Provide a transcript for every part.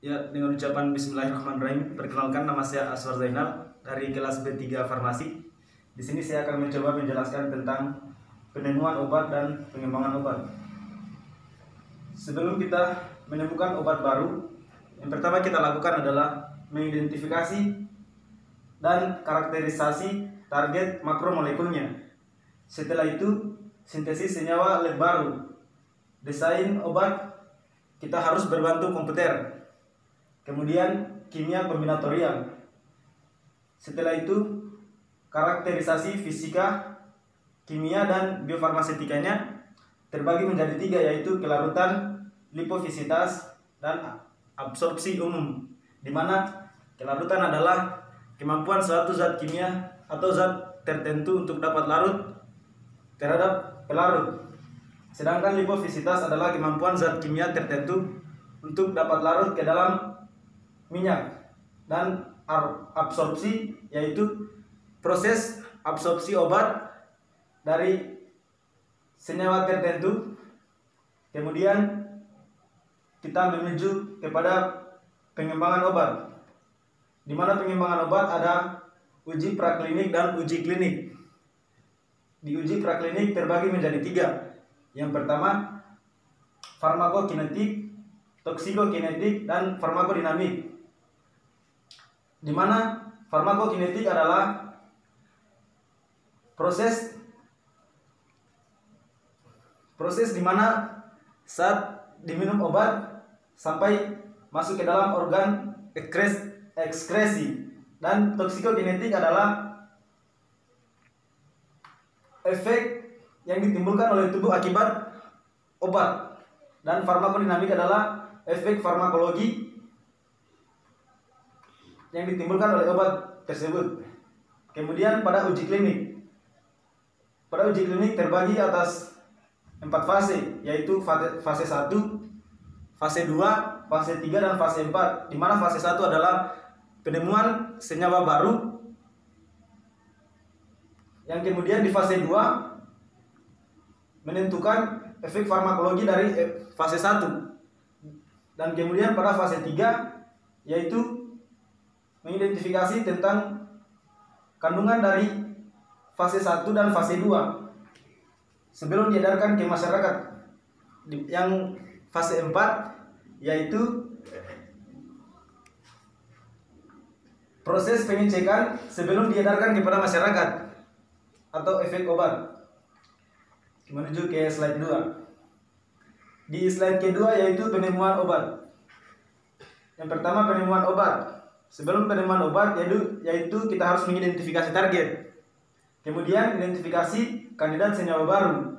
Ya, dengan ucapan Bismillahirrahmanirrahim, perkenalkan nama saya Aswar Zainal dari kelas B3 Farmasi. Di sini saya akan mencoba menjelaskan tentang penemuan obat dan pengembangan obat. Sebelum kita menemukan obat baru, yang pertama kita lakukan adalah mengidentifikasi dan karakterisasi target makromolekulnya. Setelah itu, sintesis senyawa lab baru. Desain obat kita harus berbantu komputer. Kemudian kimia kombinatorial. Setelah itu karakterisasi fisika, kimia dan biofarmasetikanya terbagi menjadi 3, yaitu kelarutan, lipofisitas, dan absorpsi umum, di mana kelarutan adalah kemampuan suatu zat kimia atau zat tertentu untuk dapat larut terhadap pelarut. Sedangkan lipofisitas adalah kemampuan zat kimia tertentu untuk dapat larut ke dalam minyak. Dan absorpsi yaitu proses absorpsi obat dari senyawa tertentu. Kemudian kita menuju kepada pengembangan obat, di mana pengembangan obat ada uji praklinik dan uji klinik. Di uji praklinik terbagi menjadi 3. Yang pertama farmakokinetik, toksikokinetik, dan farmakodinamik. Di mana farmakokinetik adalah proses di mana saat diminum obat sampai masuk ke dalam organ ekskresi. Dan toksikokinetik adalah efek yang ditimbulkan oleh tubuh akibat obat. Dan farmakodinamik adalah efek farmakologi yang ditimbulkan oleh obat tersebut. Kemudian pada uji klinik terbagi atas 4 fase, yaitu fase 1, fase 2, fase 3, dan fase 4. Di mana fase 1 adalah penemuan senyawa baru, yang kemudian di fase 2 menentukan efek farmakologi dari fase 1. Dan kemudian pada fase 3 yaitu mengidentifikasi tentang kandungan dari fase 1 dan fase 2 sebelum diedarkan ke masyarakat. Yang fase 4 yaitu proses pengecekan sebelum diedarkan kepada masyarakat atau efek obat. Menuju ke slide 2. Di slide kedua yaitu penemuan obat. Yang pertama penemuan obat. Sebelum penemuan obat yaitu kita harus mengidentifikasi target. Kemudian identifikasi kandidat senyawa baru.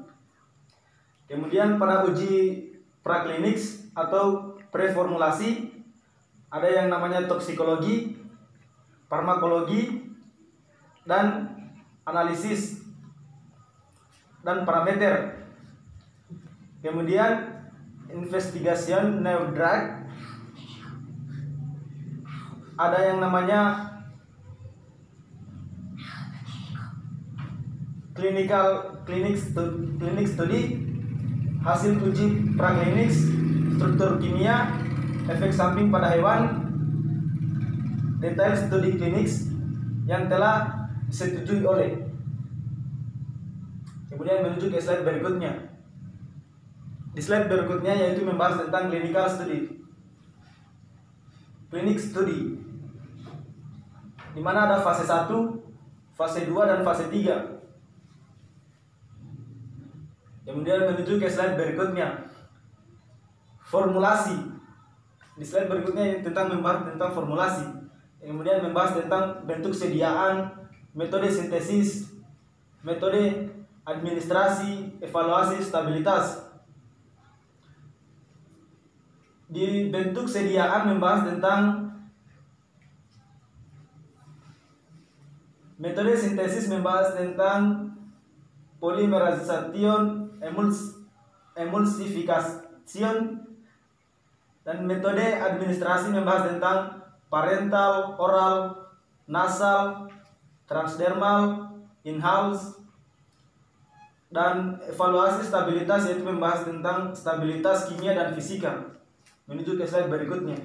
Kemudian pada uji praklinik atau preformulasi ada yang namanya toksikologi, farmakologi, dan analisis dan parameter. Kemudian investigation new drug, ada yang namanya clinic study, hasil uji praklinik, struktur kimia, efek samping pada hewan, detail studi klinik yang telah disetujui oleh. Kemudian menuju ke slide berikutnya. Di slide berikutnya yaitu membahas tentang clinical study. Clinic study, di mana ada fase 1, fase 2, dan fase 3. Kemudian menuju ke slide berikutnya. Formulasi. Di slide berikutnya tentang membahas tentang formulasi. Kemudian membahas tentang bentuk sediaan, metode sintesis, metode administrasi, evaluasi stabilitas. Di bentuk sediaan membahas tentang metode sintesis, membahas tentang polimerization, emulsification, dan metode administrasi membahas tentang parental, oral, nasal, transdermal, in-house. Dan evaluasi stabilitas yaitu membahas tentang stabilitas kimia dan fisika. Menuju ke slide berikutnya.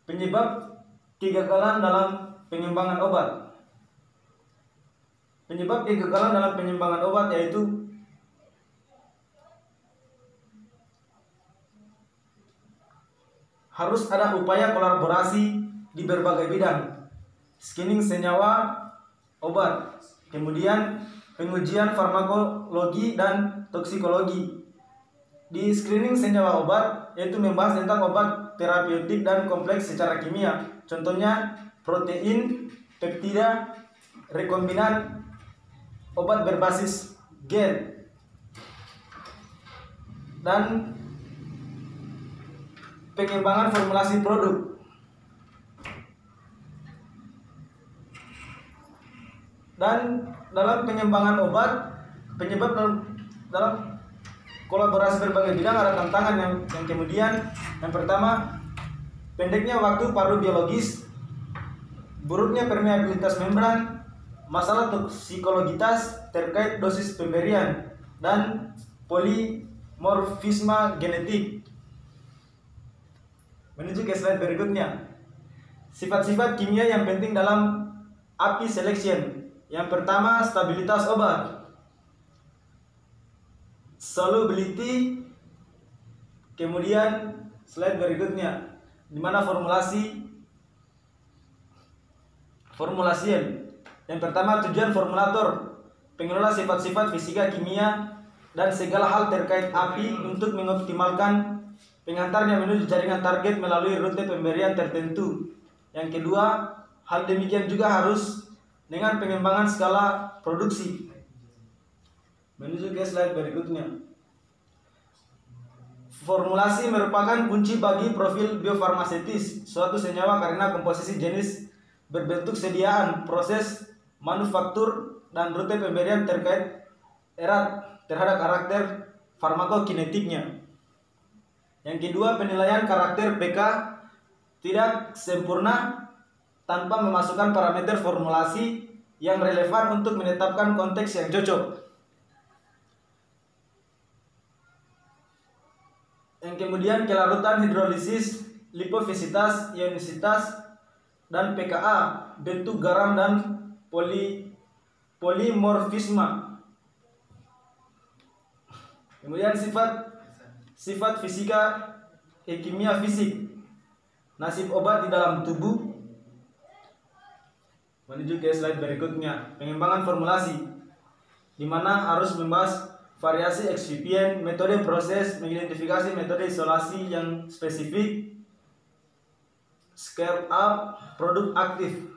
Penyebab kegagalan dalam pengembangan obat. Penyebab kegagalan dalam pengembangan obat yaitu harus ada upaya kolaborasi di berbagai bidang. Screening senyawa obat, kemudian pengujian farmakologi dan toksikologi. Di screening senyawa obat yaitu membahas tentang obat terapeutik dan kompleks secara kimia. Contohnya protein, peptida, rekombinan, obat berbasis gen, dan pengembangan formulasi produk. Dan dalam pengembangan obat, penyebab dalam kolaborasi berbagai bidang ada tantangan yang kemudian yang pertama, pendeknya waktu paru biologis, buruknya permeabilitas membran, masalah toksikologitas terkait dosis pemberian, dan polimorfisme genetik. Menuju ke slide berikutnya. Sifat-sifat kimia yang penting dalam API selection. Yang pertama, stabilitas obat, solubility. Kemudian slide berikutnya, di mana formulasian. Yang pertama, tujuan formulator, pengelola sifat-sifat fisika kimia dan segala hal terkait API untuk mengoptimalkan pengantarnya menuju jaringan target melalui rute pemberian tertentu. Yang kedua, hal demikian juga harus dengan pengembangan skala produksi. Menuju ke slide berikutnya. Formulasi merupakan kunci bagi profil biofarmaseutis suatu senyawa karena komposisi jenis, berbentuk sediaan, proses manufaktur, dan rute pemberian terkait erat terhadap karakter farmakokinetiknya. Yang kedua, penilaian karakter PK tidak sempurna tanpa memasukkan parameter formulasi yang relevan untuk menetapkan konteks yang cocok. Yang kemudian, kelarutan, hidrolisis, lipofisitas, ionisitas, dan pKa, bentuk garam, dan polimorfisme. Kemudian sifat fisika, kimia fisik, nasib obat di dalam tubuh. Menuju ke slide berikutnya, pengembangan formulasi, di mana harus membahas variasi eksipien, metode proses, mengidentifikasi metode isolasi yang spesifik, scale up, produk aktif.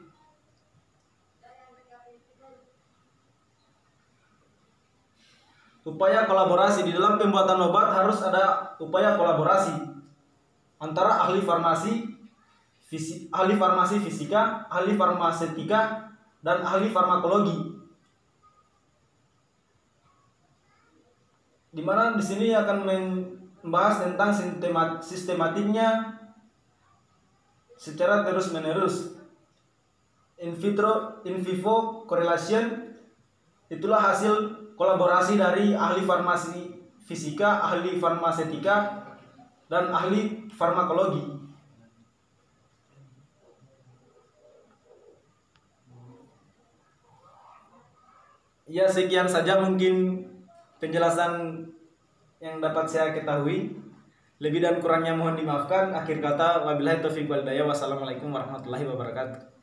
Upaya kolaborasi, di dalam pembuatan obat harus ada upaya kolaborasi antara ahli farmasi fisika, ahli farmaseutika, dan ahli farmakologi. Di mana di sini akan membahas tentang sistematiknya secara terus-menerus. In vivo correlation, itulah hasil kolaborasi dari ahli farmasi fisika, ahli farmaseutika, dan ahli farmakologi. Ya, sekian saja mungkin penjelasan yang dapat saya ketahui. Lebih dan kurangnya mohon dimaafkan. Akhir kata, wabillahi taufiq wal hidayah. Wassalamualaikum warahmatullahi wabarakatuh.